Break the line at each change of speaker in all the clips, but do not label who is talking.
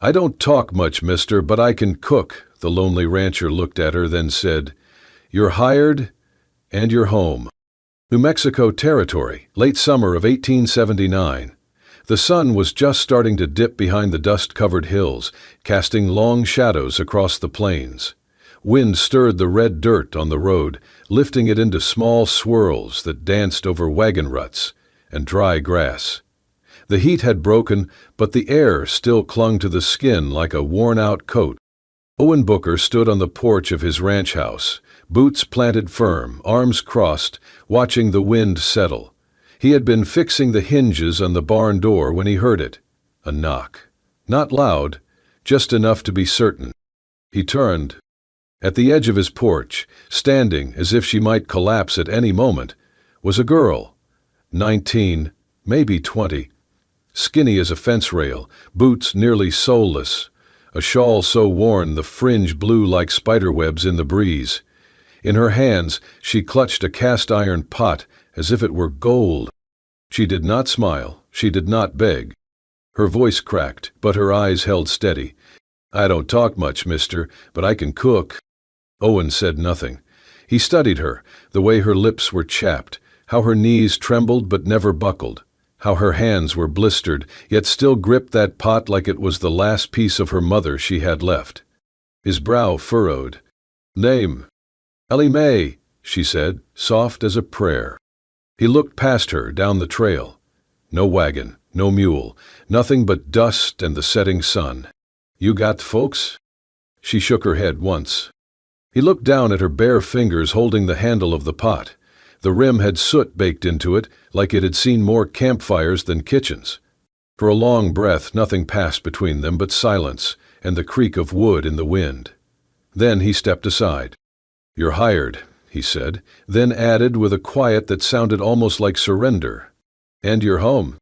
"I don't talk much, mister, but I can cook." The lonely rancher looked at her, then said, "You're hired, and you're home." New Mexico Territory, late summer of 1879. The sun was just starting to dip behind the dust-covered hills, casting long shadows across the plains. Wind stirred the red dirt on the road, lifting it into small swirls that danced over wagon ruts and dry grass. The heat had broken, but the air still clung to the skin like a worn-out coat. Owen Booker stood on the porch of his ranch house, boots planted firm, arms crossed, watching the wind settle. He had been fixing the hinges on the barn door when he heard it. A knock. Not loud, just enough to be certain. He turned. At the edge of his porch, standing as if she might collapse at any moment, was a girl. 19, maybe 20. Skinny as a fence rail, boots nearly soleless, a shawl so worn the fringe blew like spiderwebs in the breeze. In her hands she clutched a cast-iron pot as if it were gold. She did not smile, she did not beg. Her voice cracked, but her eyes held steady. "I don't talk much, mister, but I can cook." Owen said nothing. He studied her, the way her lips were chapped, how her knees trembled but never buckled, how her hands were blistered, yet still gripped that pot like it was the last piece of her mother she had left. His brow furrowed. "Name?" "Ellie Mae," she said, soft as a prayer. He looked past her, down the trail. No wagon, no mule, nothing but dust and the setting sun. "You got folks?" She shook her head once. He looked down at her bare fingers holding the handle of the pot. The rim had soot baked into it, like it had seen more campfires than kitchens. For a long breath nothing passed between them but silence and the creak of wood in the wind. Then he stepped aside. "You're hired," he said, then added with a quiet that sounded almost like surrender. "And you're home."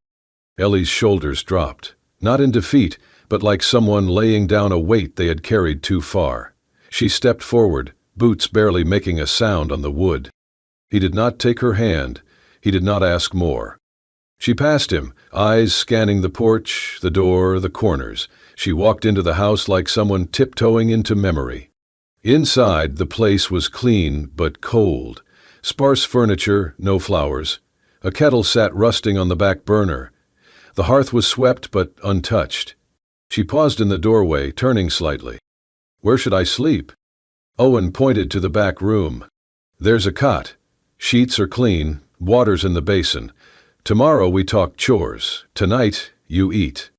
Ellie's shoulders dropped, not in defeat, but like someone laying down a weight they had carried too far. She stepped forward, boots barely making a sound on the wood. He did not take her hand. He did not ask more. She passed him, eyes scanning the porch, the door, the corners. She walked into the house like someone tiptoeing into memory. Inside, the place was clean but cold. Sparse furniture, no flowers. A kettle sat rusting on the back burner. The hearth was swept but untouched. She paused in the doorway, turning slightly. "Where should I sleep?" Owen pointed to the back room. "There's a cot. Sheets are clean, water's in the basin. Tomorrow we talk chores. Tonight you eat."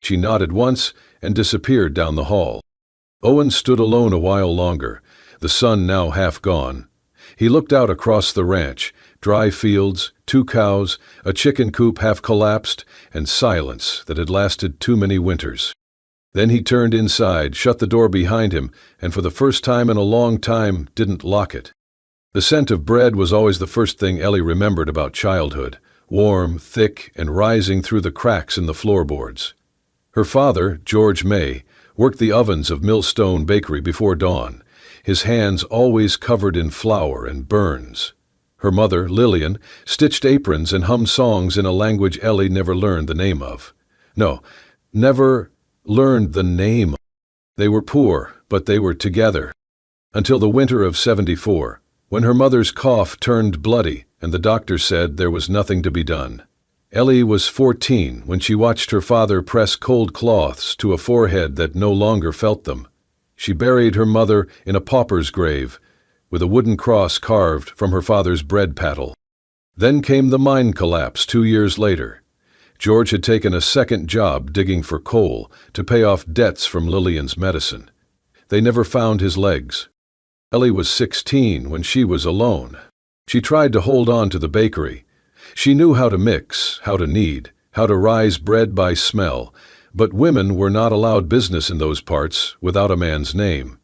She nodded once and disappeared down the hall. Owen stood alone a while longer, the sun now half gone. He looked out across the ranch, dry fields, 2 cows, a chicken coop half collapsed, and silence that had lasted too many winters. Then he turned inside, shut the door behind him, and for the first time in a long time didn't lock it. The scent of bread was always the first thing Ellie remembered about childhood, warm, thick, and rising through the cracks in the floorboards. Her father, George May, worked the ovens of Millstone Bakery before dawn, his hands always covered in flour and burns. Her mother, Lillian, stitched aprons and hummed songs in a language Ellie never learned the name of. No, never learned the name. They were poor, but they were together. Until the winter of '74, when her mother's cough turned bloody and the doctor said there was nothing to be done. Ellie was 14 when she watched her father press cold cloths to a forehead that no longer felt them. She buried her mother in a pauper's grave, with a wooden cross carved from her father's bread paddle. Then came the mine collapse 2 years later. George had taken a second job digging for coal to pay off debts from Lillian's medicine. They never found his legs. Ellie was 16 when she was alone. She tried to hold on to the bakery. She knew how to mix, how to knead, how to rise bread by smell, but women were not allowed business in those parts without a man's name.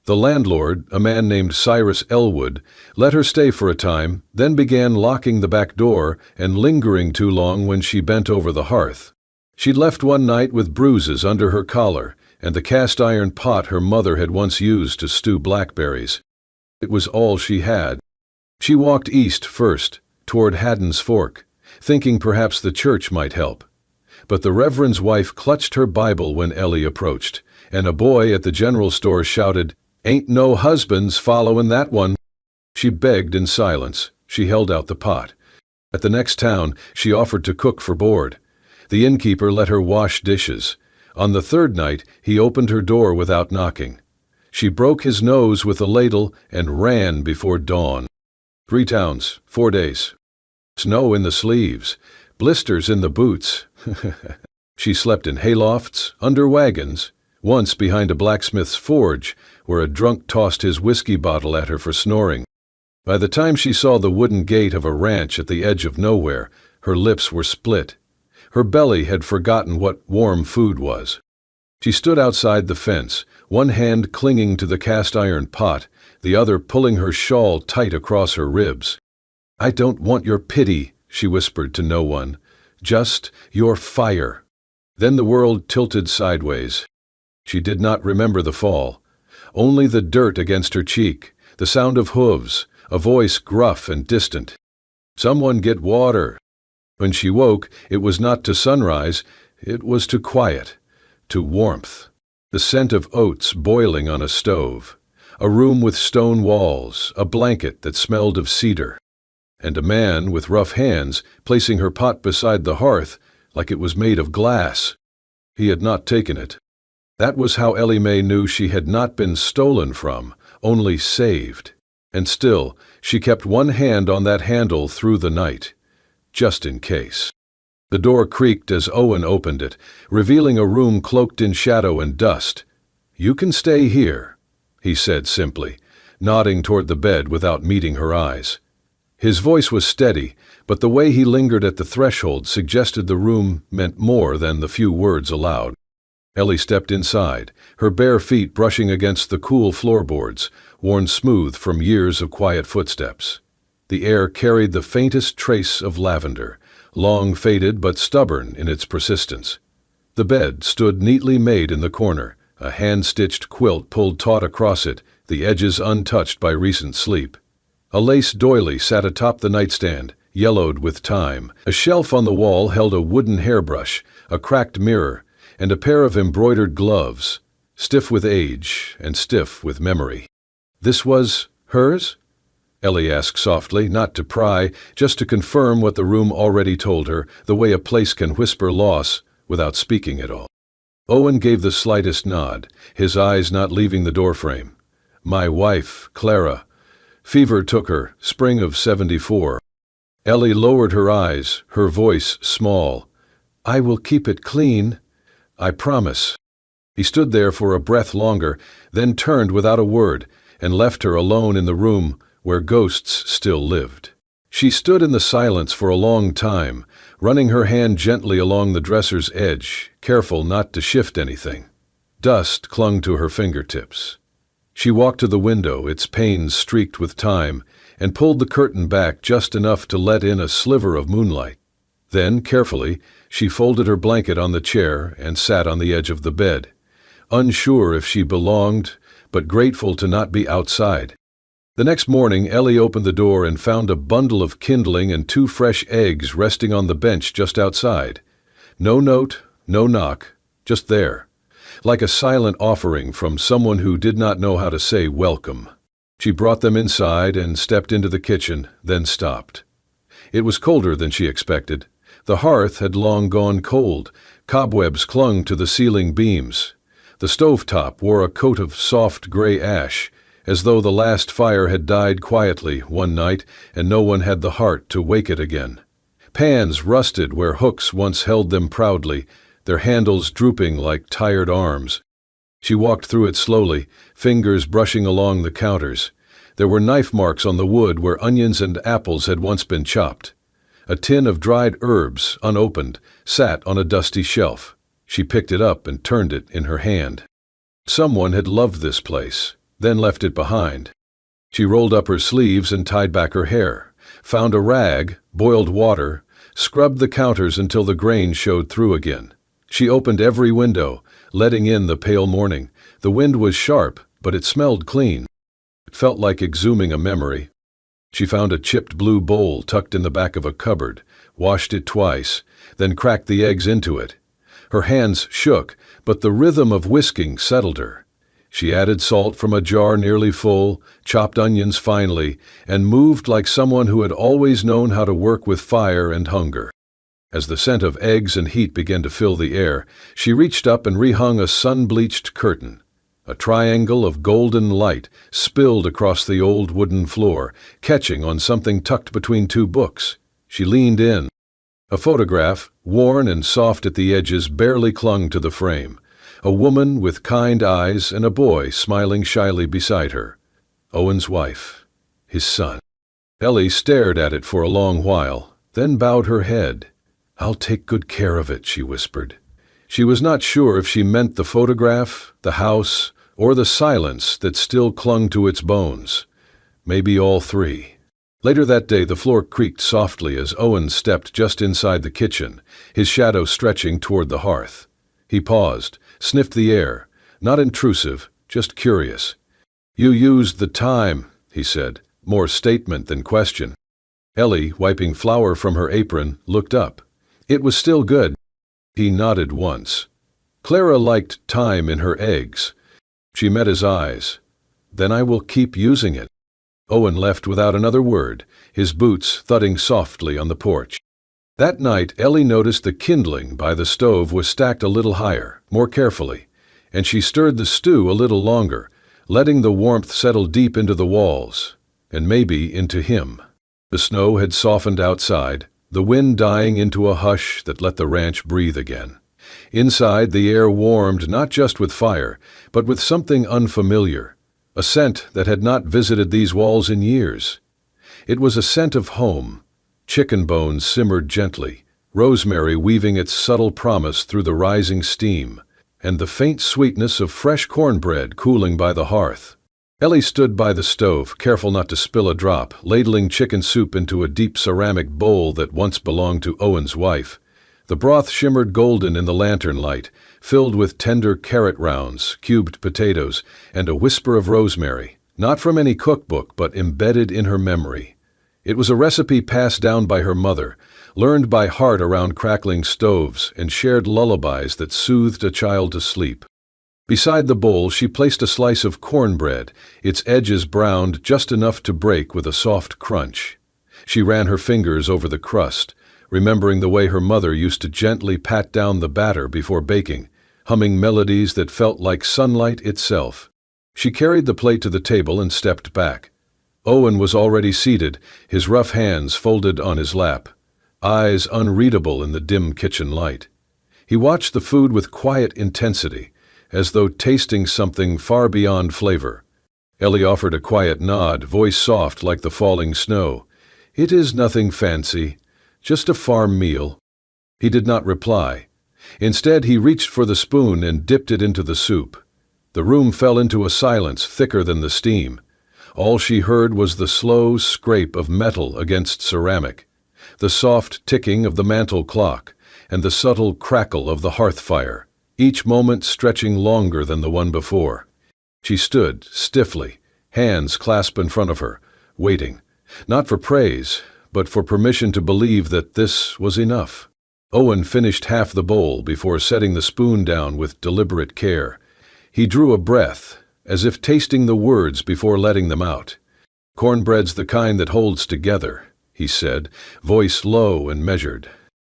The landlord, a man named Cyrus Elwood, let her stay for a time, then began locking the back door and lingering too long when she bent over the hearth. She'd left one night with bruises under her collar and the cast-iron pot her mother had once used to stew blackberries. It was all she had. She walked east first, toward Haddon's Fork, thinking perhaps the church might help. but the Reverend's wife clutched her Bible when Ellie approached, and a boy at the general store shouted, "Ain't no husbands following that one." She begged in silence. She held out the pot. At the next town, she offered to cook for board. The innkeeper let her wash dishes. On the third night, he opened her door without knocking. She broke his nose with a ladle and ran before dawn. 3 towns, 4 days. Snow in the sleeves, blisters in the boots. She slept in haylofts, under wagons, once behind a blacksmith's forge, where a drunk tossed his whiskey bottle at her for snoring. By the time she saw the wooden gate of a ranch at the edge of nowhere, her lips were split. Her belly had forgotten what warm food was. She stood outside the fence, one hand clinging to the cast-iron pot, the other pulling her shawl tight across her ribs. "I don't want your pity," she whispered to no one. "Just your fire." Then the world tilted sideways. She did not remember the fall. Only the dirt against her cheek, the sound of hooves, a voice gruff and distant. "Someone get water." When she woke, it was not to sunrise, it was to quiet, to warmth. The scent of oats boiling on a stove, a room with stone walls, a blanket that smelled of cedar, and a man with rough hands placing her pot beside the hearth like it was made of glass. He had not taken it. That was how Ellie Mae knew she had not been stolen from, only saved. And still, she kept one hand on that handle through the night, just in case. The door creaked as Owen opened it, revealing a room cloaked in shadow and dust. "You can stay here," he said simply, nodding toward the bed without meeting her eyes. His voice was steady, but the way he lingered at the threshold suggested the room meant more than the few words aloud. Ellie stepped inside, her bare feet brushing against the cool floorboards, worn smooth from years of quiet footsteps. The air carried the faintest trace of lavender, long faded but stubborn in its persistence. The bed stood neatly made in the corner, a hand-stitched quilt pulled taut across it, the edges untouched by recent sleep. A lace doily sat atop the nightstand, yellowed with time. A shelf on the wall held a wooden hairbrush, a cracked mirror, and a pair of embroidered gloves, stiff with age and stiff with memory. "This was hers?" Ellie asked softly, not to pry, just to confirm what the room already told her, the way a place can whisper loss without speaking at all. Owen gave the slightest nod, his eyes not leaving the doorframe. "My wife, Clara. Fever took her, spring of '74. Ellie lowered her eyes, her voice small. "I will keep it clean. I promise." He stood there for a breath longer, then turned without a word, and left her alone in the room where ghosts still lived. She stood in the silence for a long time, running her hand gently along the dresser's edge, careful not to shift anything. Dust clung to her fingertips. She walked to the window, its panes streaked with time, and pulled the curtain back just enough to let in a sliver of moonlight. Then, carefully, she folded her blanket on the chair and sat on the edge of the bed, unsure if she belonged, but grateful to not be outside. The next morning, Ellie opened the door and found a bundle of kindling and 2 fresh eggs resting on the bench just outside. No note, no knock, just there, like a silent offering from someone who did not know how to say welcome. She brought them inside and stepped into the kitchen, then stopped. It was colder than she expected. The hearth had long gone cold. Cobwebs clung to the ceiling beams. The stovetop wore a coat of soft gray ash, as though the last fire had died quietly one night and no one had the heart to wake it again. Pans rusted where hooks once held them proudly, their handles drooping like tired arms. She walked through it slowly, fingers brushing along the counters. There were knife marks on the wood where onions and apples had once been chopped. A tin of dried herbs, unopened, sat on a dusty shelf. She picked it up and turned it in her hand. Someone had loved this place, then left it behind. She rolled up her sleeves and tied back her hair, found a rag, boiled water, scrubbed the counters until the grain showed through again. She opened every window, letting in the pale morning. The wind was sharp, but it smelled clean. It felt like exhuming a memory. She found a chipped blue bowl tucked in the back of a cupboard, washed it twice, then cracked the eggs into it. Her hands shook, but the rhythm of whisking settled her. She added salt from a jar nearly full, chopped onions finely, and moved like someone who had always known how to work with fire and hunger. As the scent of eggs and heat began to fill the air, she reached up and rehung a sun-bleached curtain. A triangle of golden light spilled across the old wooden floor, catching on something tucked between two books. She leaned in. A photograph, worn and soft at the edges, barely clung to the frame. A woman with kind eyes and a boy smiling shyly beside her. Owen's wife. His son. Ellie stared at it for a long while, then bowed her head. "I'll take good care of it," she whispered. She was not sure if she meant the photograph, the house, or the silence that still clung to its bones. Maybe all three. Later that day, the floor creaked softly as Owen stepped just inside the kitchen, his shadow stretching toward the hearth. He paused, sniffed the air, not intrusive, just curious. "You used the time," he said, more statement than question. Ellie, wiping flour from her apron, looked up. It was still good. He nodded once. Clara liked thyme in her eggs. She met his eyes. "Then I will keep using it." Owen left without another word, his boots thudding softly on the porch. That night, Ellie noticed the kindling by the stove was stacked a little higher, more carefully, and she stirred the stew a little longer, letting the warmth settle deep into the walls, and maybe into him. The snow had softened outside, the wind dying into a hush that let the ranch breathe again. Inside, the air warmed not just with fire, but with something unfamiliar, a scent that had not visited these walls in years. It was a scent of home. Chicken bones simmered gently, rosemary weaving its subtle promise through the rising steam, and the faint sweetness of fresh cornbread cooling by the hearth. Ellie stood by the stove, careful not to spill a drop, ladling chicken soup into a deep ceramic bowl that once belonged to Owen's wife. The broth shimmered golden in the lantern light, filled with tender carrot rounds, cubed potatoes, and a whisper of rosemary, not from any cookbook but embedded in her memory. It was a recipe passed down by her mother, learned by heart around crackling stoves, and shared lullabies that soothed a child to sleep. Beside the bowl, she placed a slice of cornbread, its edges browned just enough to break with a soft crunch. She ran her fingers over the crust, remembering the way her mother used to gently pat down the batter before baking, humming melodies that felt like sunlight itself. She carried the plate to the table and stepped back. Owen was already seated, his rough hands folded on his lap, eyes unreadable in the dim kitchen light. He watched the food with quiet intensity, as though tasting something far beyond flavor. Ellie offered a quiet nod, voice soft like the falling snow. "It is nothing fancy, just a farm meal." He did not reply. Instead, he reached for the spoon and dipped it into the soup. The room fell into a silence thicker than the steam. All she heard was the slow scrape of metal against ceramic, the soft ticking of the mantel clock, and the subtle crackle of the hearth fire, each moment stretching longer than the one before. She stood, stiffly, hands clasped in front of her, waiting, not for praise, but for permission to believe that this was enough. Owen finished half the bowl before setting the spoon down with deliberate care. He drew a breath, as if tasting the words before letting them out. "Cornbread's the kind that holds together," he said, voice low and measured.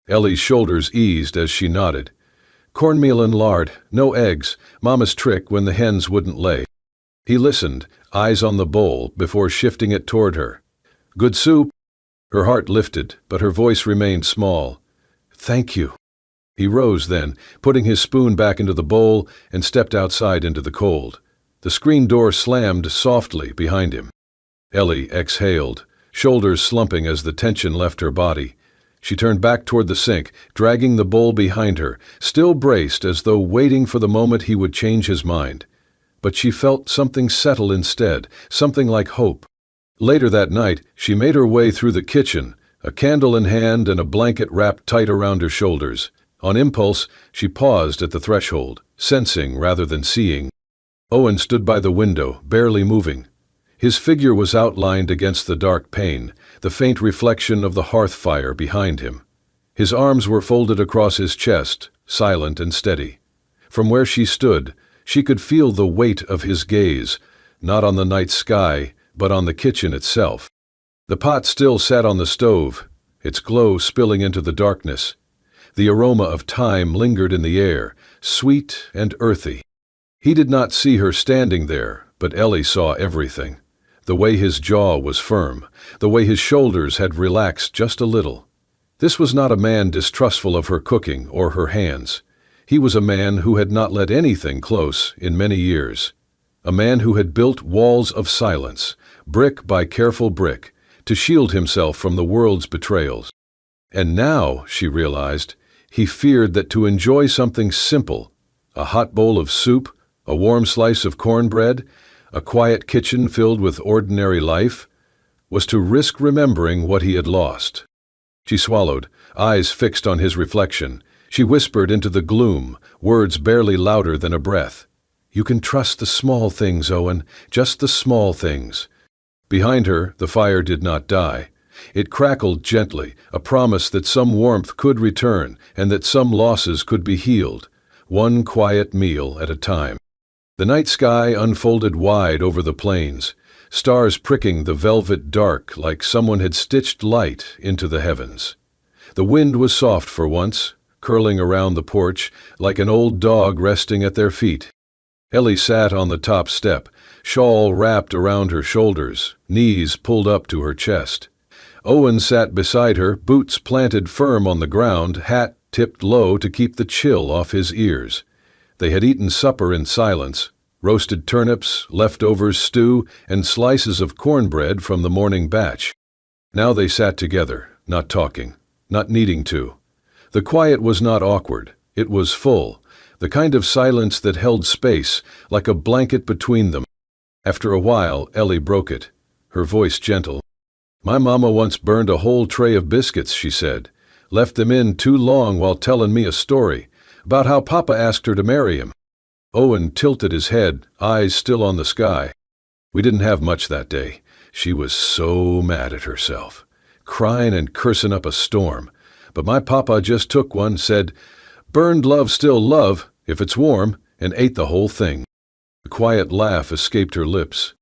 Ellie's shoulders eased as she nodded. "Cornmeal and lard, no eggs, Mama's trick when the hens wouldn't lay." He listened, eyes on the bowl, before shifting it toward her. "Good soup?" Her heart lifted, but her voice remained small. "Thank you." He rose then, putting his spoon back into the bowl, and stepped outside into the cold. The screen door slammed softly behind him. Ellie exhaled, shoulders slumping as the tension left her body. She turned back toward the sink, dragging the bowl behind her, still braced as though waiting for the moment he would change his mind. But she felt something settle instead, something like hope. Later that night, she made her way through the kitchen, a candle in hand and a blanket wrapped tight around her shoulders. On impulse, she paused at the threshold, sensing rather than seeing. Owen stood by the window, barely moving. His figure was outlined against the dark pane, the faint reflection of the hearth fire behind him. His arms were folded across his chest, silent and steady. From where she stood, she could feel the weight of his gaze, not on the night sky, but on the kitchen itself. The pot still sat on the stove, its glow spilling into the darkness. The aroma of thyme lingered in the air, sweet and earthy. He did not see her standing there, but Ellie saw everything. The way his jaw was firm, the way his shoulders had relaxed just a little. This was not a man distrustful of her cooking or her hands. He was a man who had not let anything close in many years. A man who had built walls of silence, brick by careful brick, to shield himself from the world's betrayals. And now, she realized, he feared that to enjoy something simple, a hot bowl of soup, a warm slice of cornbread, a quiet kitchen filled with ordinary life, was to risk remembering what he had lost. She swallowed, eyes fixed on his reflection. She whispered into the gloom, words barely louder than a breath. "You can trust the small things, Owen, just the small things." Behind her, the fire did not die. It crackled gently, a promise that some warmth could return and that some losses could be healed, one quiet meal at a time. The night sky unfolded wide over the plains, stars pricking the velvet dark like someone had stitched light into the heavens. The wind was soft for once, curling around the porch like an old dog resting at their feet. Ellie sat on the top step, shawl wrapped around her shoulders, knees pulled up to her chest. Owen sat beside her, boots planted firm on the ground, hat tipped low to keep the chill off his ears. They had eaten supper in silence, roasted turnips, leftovers, stew, and slices of cornbread from the morning batch. Now they sat together, not talking, not needing to. The quiet was not awkward, it was full, the kind of silence that held space, like a blanket between them. After a while, Ellie broke it, her voice gentle. "My mama once burned a whole tray of biscuits," she said, "left them in too long while telling me a story about how Papa asked her to marry him." Owen tilted his head, eyes still on the sky. "We didn't have much that day. She was so mad at herself, crying and cursing up a storm. But my papa just took one, said, 'Burned love still love, if it's warm,' and ate the whole thing." A quiet laugh escaped her lips.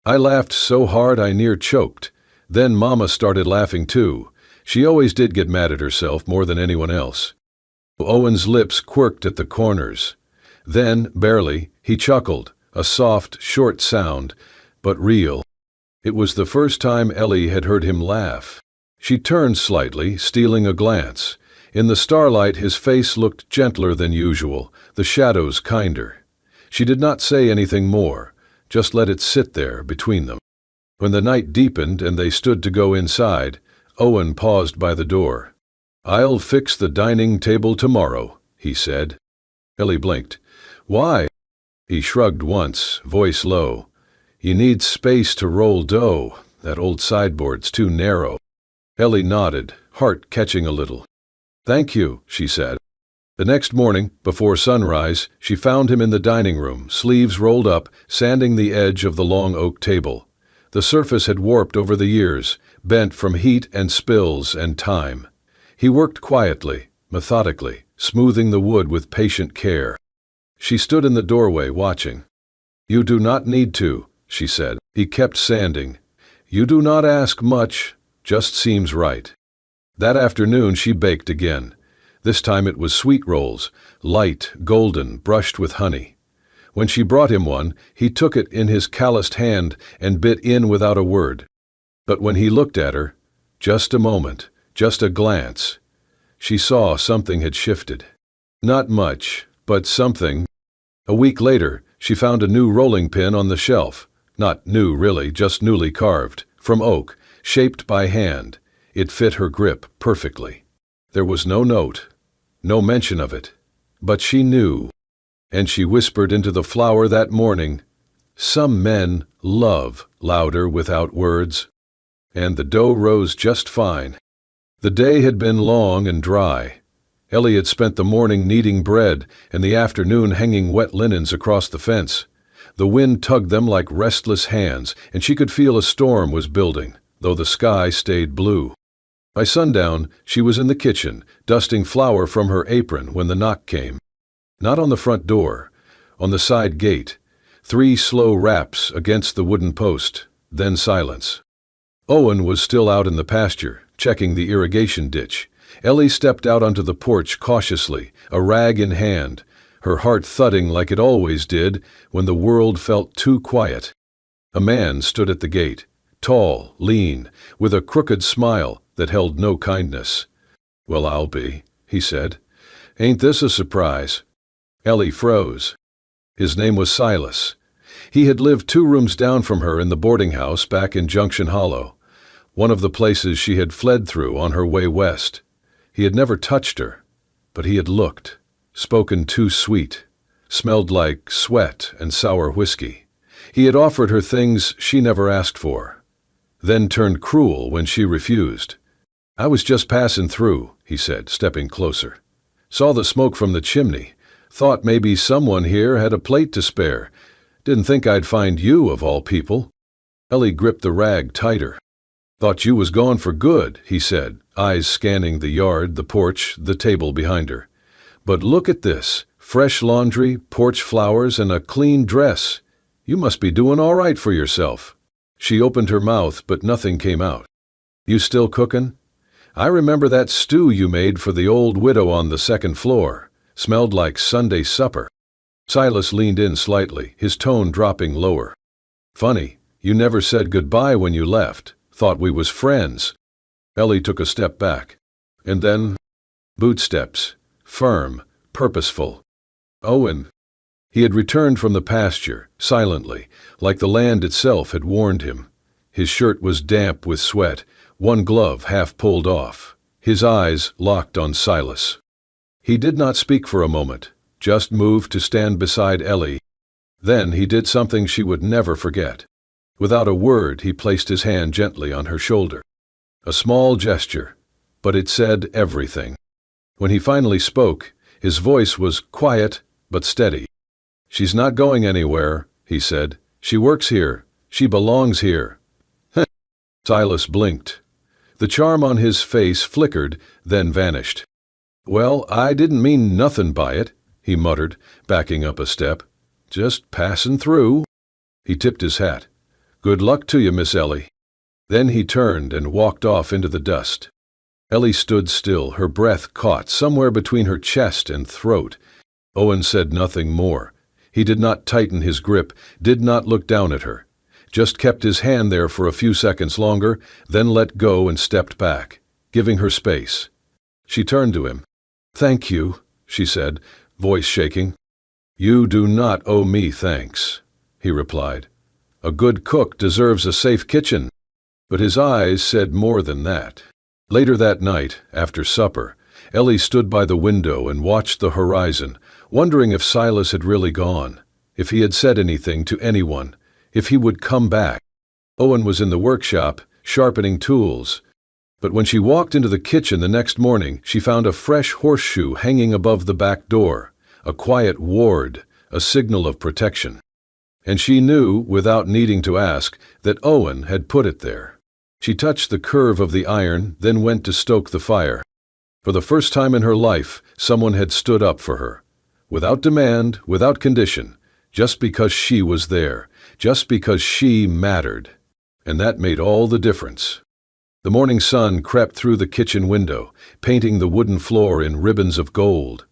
"I laughed so hard I near choked. Then Mama started laughing too. She always did get mad at herself more than anyone else." Owen's lips quirked at the corners. Then, barely, he chuckled, a soft, short sound, but real. It was the first time Ellie had heard him laugh. She turned slightly, stealing a glance. In the starlight, his face looked gentler than usual, the shadows kinder. She did not say anything more, just let it sit there between them. When the night deepened and they stood to go inside, Owen paused by the door. "I'll fix the dining table tomorrow," he said. Ellie blinked. "Why?" He shrugged once, voice low. "You need space to roll dough. That old sideboard's too narrow." Ellie nodded, heart catching a little. "Thank you," she said. The next morning, before sunrise, she found him in the dining room, sleeves rolled up, sanding the edge of the long oak table. The surface had warped over the years, bent from heat and spills and time. He worked quietly, methodically, smoothing the wood with patient care. She stood in the doorway, watching. "You do not need to," she said. He kept sanding. "You do not ask much, just seems right." That afternoon she baked again. This time it was sweet rolls, light, golden, brushed with honey. When she brought him one, he took it in his calloused hand and bit in without a word. But when he looked at her, just a moment, just a glance, she saw something had shifted. Not much, but something. A week later, she found a new rolling pin on the shelf. Not new, really, just newly carved, from oak, shaped by hand. It fit her grip perfectly. There was no note, no mention of it, but she knew. And she whispered into the flower that morning, "Some men love louder without words." And the dough rose just fine. The day had been long and dry. Ellie had spent the morning kneading bread and the afternoon hanging wet linens across the fence. The wind tugged them like restless hands, and she could feel a storm was building, though the sky stayed blue. By sundown, she was in the kitchen, dusting flour from her apron when the knock came. Not on the front door, on the side gate. 3 slow raps against the wooden post, then silence. Owen was still out in the pasture, checking the irrigation ditch. Ellie stepped out onto the porch cautiously, a rag in hand, her heart thudding like it always did when the world felt too quiet. A man stood at the gate, tall, lean, with a crooked smile that held no kindness. "Well, I'll be," he said. "Ain't this a surprise?" Ellie froze. His name was Silas. He had lived 2 rooms down from her in the boarding house back in Junction Hollow, one of the places she had fled through on her way west. He had never touched her, but he had looked, spoken too sweet, smelled like sweat and sour whiskey. He had offered her things she never asked for, then turned cruel when she refused. "I was just passing through," he said, stepping closer. "Saw the smoke from the chimney. Thought maybe someone here had a plate to spare. Didn't think I'd find you, of all people." Ellie gripped the rag tighter. "Thought you was gone for good," he said, eyes scanning the yard, the porch, the table behind her. "But look at this. Fresh laundry, porch flowers, and a clean dress. You must be doing all right for yourself." She opened her mouth, but nothing came out. "You still cookin'? I remember that stew you made for the old widow on the 2nd floor. Smelled like Sunday supper." Silas leaned in slightly, his tone dropping lower. "Funny, you never said goodbye when you left. Thought we was friends." Ellie took a step back. And then, bootsteps, firm, purposeful. Owen. He had returned from the pasture, silently, like the land itself had warned him. His shirt was damp with sweat, one glove half pulled off. His eyes locked on Silas. He did not speak for a moment, just moved to stand beside Ellie. Then he did something she would never forget. Without a word, he placed his hand gently on her shoulder. A small gesture, but it said everything. When he finally spoke, his voice was quiet but steady. "She's not going anywhere," he said. "She works here. She belongs here." Silas blinked. The charm on his face flickered, then vanished. "Well, I didn't mean nothin' by it," he muttered, backing up a step. "Just passin' through." He tipped his hat. "Good luck to you, Miss Ellie." Then he turned and walked off into the dust. Ellie stood still, her breath caught somewhere between her chest and throat. Owen said nothing more. He did not tighten his grip, did not look down at her. Just kept his hand there for a few seconds longer, then let go and stepped back, giving her space. She turned to him. "Thank you," she said, voice shaking. "You do not owe me thanks," he replied. "A good cook deserves a safe kitchen." But his eyes said more than that. Later that night, after supper, Ellie stood by the window and watched the horizon, wondering if Silas had really gone, if he had said anything to anyone, if he would come back. Owen was in the workshop, sharpening tools. But when she walked into the kitchen the next morning, she found a fresh horseshoe hanging above the back door, a quiet ward, a signal of protection. And she knew, without needing to ask, that Owen had put it there. She touched the curve of the iron, then went to stoke the fire. For the first time in her life, someone had stood up for her. Without demand, without condition, just because she was there, just because she mattered. And that made all the difference. The morning sun crept through the kitchen window, painting the wooden floor in ribbons of gold.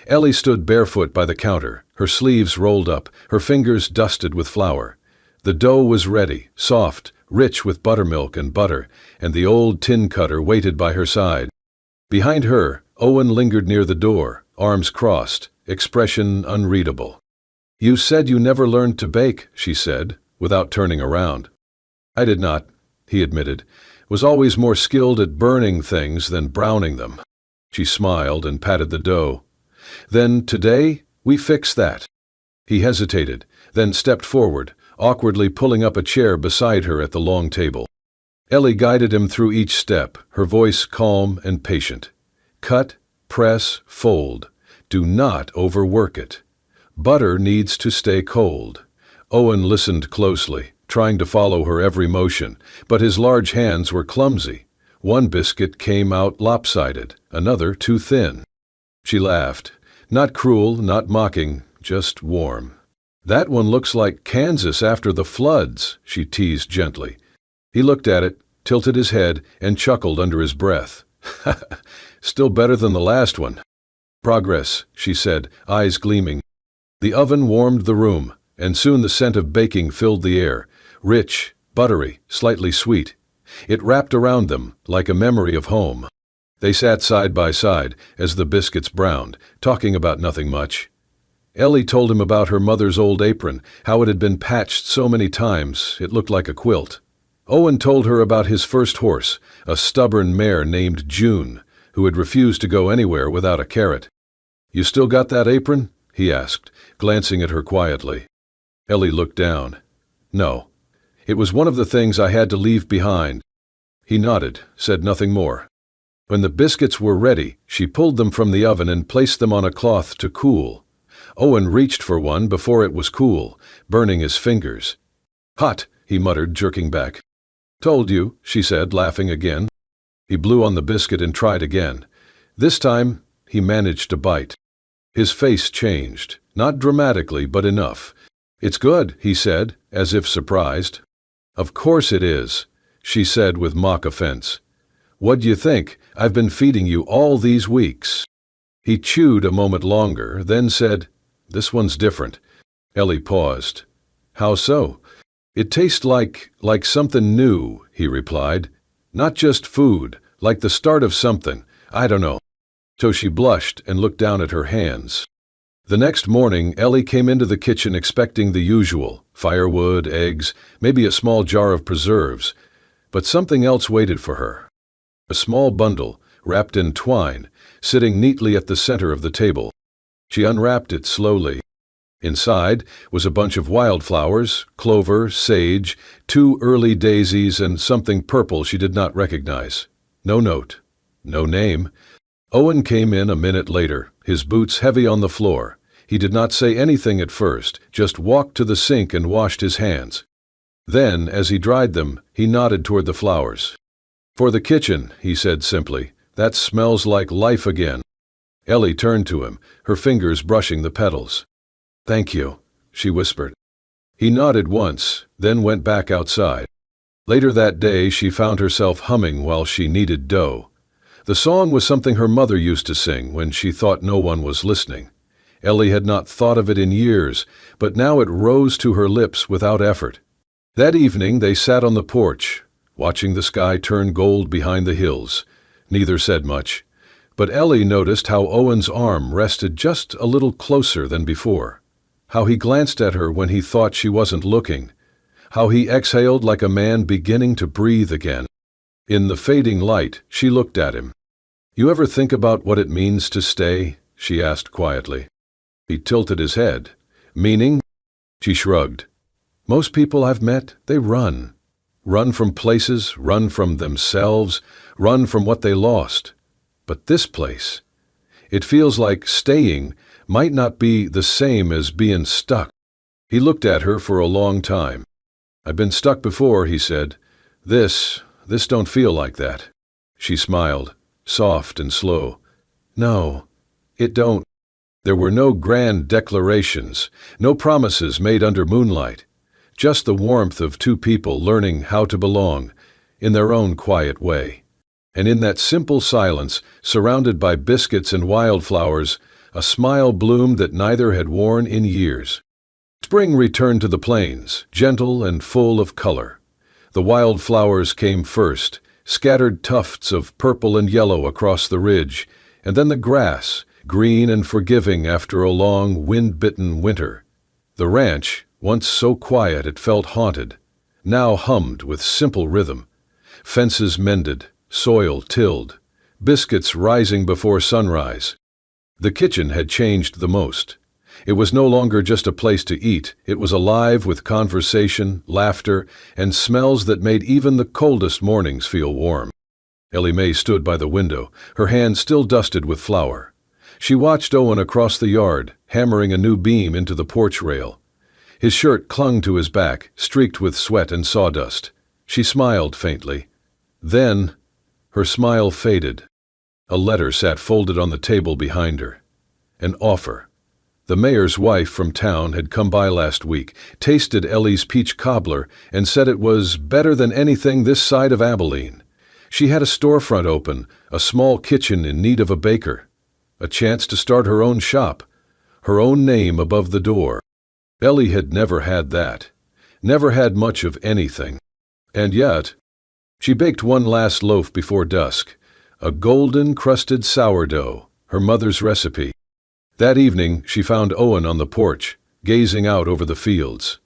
Ellie stood barefoot by the counter, her sleeves rolled up, her fingers dusted with flour. The dough was ready, soft, rich with buttermilk and butter, and the old tin cutter waited by her side. Behind her, Owen lingered near the door, arms crossed, expression unreadable. "You said you never learned to bake," she said, without turning around. "I did not," he admitted. "Was always more skilled at burning things than browning them." She smiled and patted the dough. "Then today, we fix that." He hesitated, then stepped forward, awkwardly pulling up a chair beside her at the long table. Ellie guided him through each step, her voice calm and patient. "Cut, press, fold. Do not overwork it. Butter needs to stay cold." Owen listened closely, trying to follow her every motion, but his large hands were clumsy. One biscuit came out lopsided, another too thin. She laughed. Not cruel, not mocking, just warm. "That one looks like Kansas after the floods," she teased gently. He looked at it, tilted his head, and chuckled under his breath. "Still better than the last one." "Progress," she said, eyes gleaming. The oven warmed the room, and soon the scent of baking filled the air, rich, buttery, slightly sweet. It wrapped around them like a memory of home. They sat side by side as the biscuits browned, talking about nothing much. Ellie told him about her mother's old apron, how it had been patched so many times it looked like a quilt. Owen told her about his first horse, a stubborn mare named June, who had refused to go anywhere without a carrot. "You still got that apron?" he asked, glancing at her quietly. Ellie looked down. "No. It was one of the things I had to leave behind." He nodded, said nothing more. When the biscuits were ready, she pulled them from the oven and placed them on a cloth to cool. Owen reached for one before it was cool, burning his fingers. "Hot," he muttered, jerking back. "Told you," she said, laughing again. He blew on the biscuit and tried again. This time, he managed to bite. His face changed, not dramatically, but enough. "It's good," he said, as if surprised. "Of course it is," she said with mock offense. "What'd you think? I've been feeding you all these weeks." He chewed a moment longer, then said, "This one's different." Ellie paused. "How so?" "It tastes like something new," he replied. "Not just food, like the start of something. I don't know." So she blushed and looked down at her hands. The next morning, Ellie came into the kitchen expecting the usual, firewood, eggs, maybe a small jar of preserves. But something else waited for her. A small bundle, wrapped in twine, sitting neatly at the center of the table. She unwrapped it slowly. Inside was a bunch of wildflowers, clover, sage, 2 early daisies, and something purple she did not recognize. No note. No name. Owen came in a minute later, his boots heavy on the floor. He did not say anything at first, just walked to the sink and washed his hands. Then, as he dried them, he nodded toward the flowers. "For the kitchen," he said simply. "That smells like life again." Ellie turned to him, her fingers brushing the petals. "Thank you," she whispered. He nodded once, then went back outside. Later that day, she found herself humming while she kneaded dough. The song was something her mother used to sing when she thought no one was listening. Ellie had not thought of it in years, but now it rose to her lips without effort. That evening they sat on the porch, watching the sky turn gold behind the hills. Neither said much, but Ellie noticed how Owen's arm rested just a little closer than before, how he glanced at her when he thought she wasn't looking, how he exhaled like a man beginning to breathe again. In the fading light, she looked at him. "You ever think about what it means to stay?" she asked quietly. He tilted his head. "Meaning?" She shrugged. "Most people I've met, they run. Run from places, run from themselves, run from what they lost. But this place, it feels like staying might not be the same as being stuck." He looked at her for a long time. "I've been stuck before," he said. This don't feel like that." She smiled, soft and slow. "No, it don't." There were no grand declarations, no promises made under moonlight, just the warmth of 2 people learning how to belong, in their own quiet way. And in that simple silence, surrounded by biscuits and wildflowers, a smile bloomed that neither had worn in years. Spring returned to the plains, gentle and full of color. The wildflowers came first, scattered tufts of purple and yellow across the ridge, and then the grass, green and forgiving after a long, wind-bitten winter. The ranch, once so quiet it felt haunted, now hummed with simple rhythm. Fences mended, soil tilled, biscuits rising before sunrise. The kitchen had changed the most. It was no longer just a place to eat. It was alive with conversation, laughter, and smells that made even the coldest mornings feel warm. Ellie Mae stood by the window, her hands still dusted with flour. She watched Owen across the yard, hammering a new beam into the porch rail. His shirt clung to his back, streaked with sweat and sawdust. She smiled faintly. Then, Her smile faded. A letter sat folded on the table behind her. An offer. The mayor's wife from town had come by last week, tasted Ellie's peach cobbler, and said it was better than anything this side of Abilene. She had a storefront open, a small kitchen in need of a baker. A chance to start her own shop, her own name above the door. Ellie had never had that. Never had much of anything. And yet, she baked one last loaf before dusk, a golden-crusted sourdough, her mother's recipe. That evening, she found Owen on the porch, gazing out over the fields.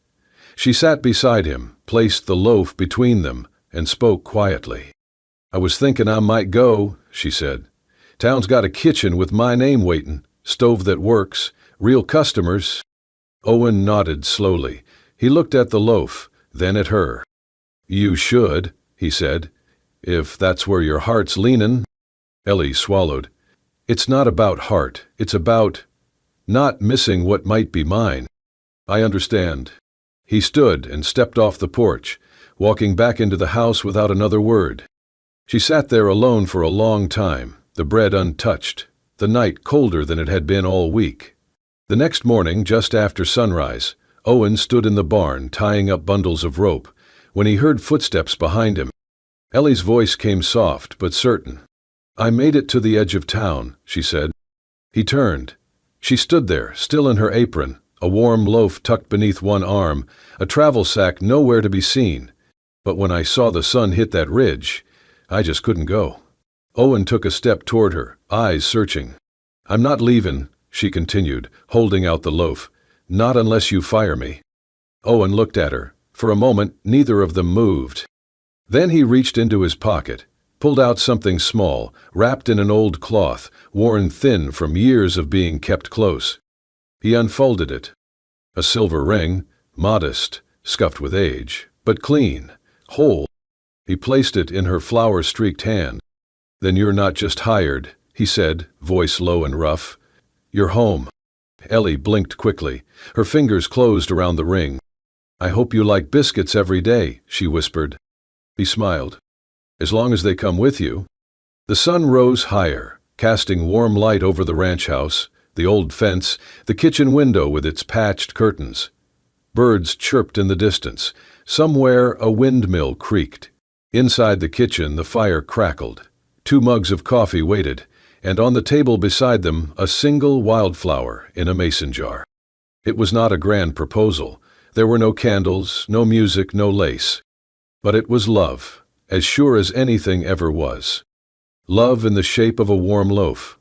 She sat beside him, placed the loaf between them, and spoke quietly. "I was thinking I might go," she said. "Town's got a kitchen with my name waitin', stove that works, real customers." Owen nodded slowly. He looked at the loaf, then at her. "You should," he said, "if that's where your heart's leanin'." Ellie swallowed. "It's not about heart. It's about not missing what might be mine." "I understand." He stood and stepped off the porch, walking back into the house without another word. She sat there alone for a long time, the bread untouched, the night colder than it had been all week. The next morning, just after sunrise, Owen stood in the barn tying up bundles of rope when he heard footsteps behind him. Ellie's voice came soft but certain. "I made it to the edge of town," she said. He turned. She stood there, still in her apron, a warm loaf tucked beneath one arm, a travel sack nowhere to be seen. "But when I saw the sun hit that ridge, I just couldn't go." Owen took a step toward her, eyes searching. "I'm not leaving," she continued, holding out the loaf. "Not unless you fire me." Owen looked at her. For a moment, neither of them moved. Then he reached into his pocket, pulled out something small, wrapped in an old cloth, worn thin from years of being kept close. He unfolded it. A silver ring, modest, scuffed with age, but clean, whole. He placed it in her flower-streaked hand. "Then you're not just hired," he said, voice low and rough. "You're home." Ellie blinked quickly. Her fingers closed around the ring. "I hope you like biscuits every day," she whispered. He smiled. "As long as they come with you." The sun rose higher, casting warm light over the ranch house, the old fence, the kitchen window with its patched curtains. Birds chirped in the distance. Somewhere a windmill creaked. Inside the kitchen the fire crackled. 2 mugs of coffee waited, and on the table beside them a single wildflower in a mason jar. It was not a grand proposal. There were no candles, no music, no lace. But it was love, as sure as anything ever was. Love in the shape of a warm loaf,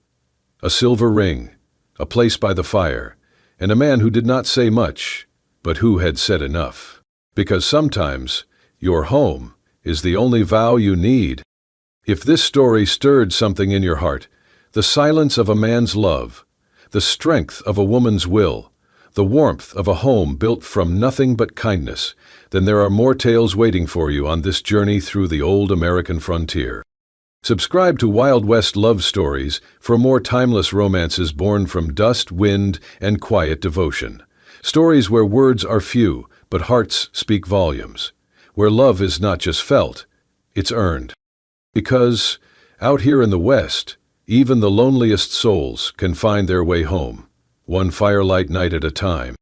a silver ring, a place by the fire, and a man who did not say much, but who had said enough. Because sometimes your home is the only vow you need. If this story stirred something in your heart, the silence of a man's love, the strength of a woman's will, the warmth of a home built from nothing but kindness, then there are more tales waiting for you on this journey through the old American frontier. Subscribe to Wild West Love Stories for more timeless romances born from dust, wind, and quiet devotion. Stories where words are few, but hearts speak volumes. Where love is not just felt, it's earned. Because, out here in the West, even the loneliest souls can find their way home, one firelight night at a time.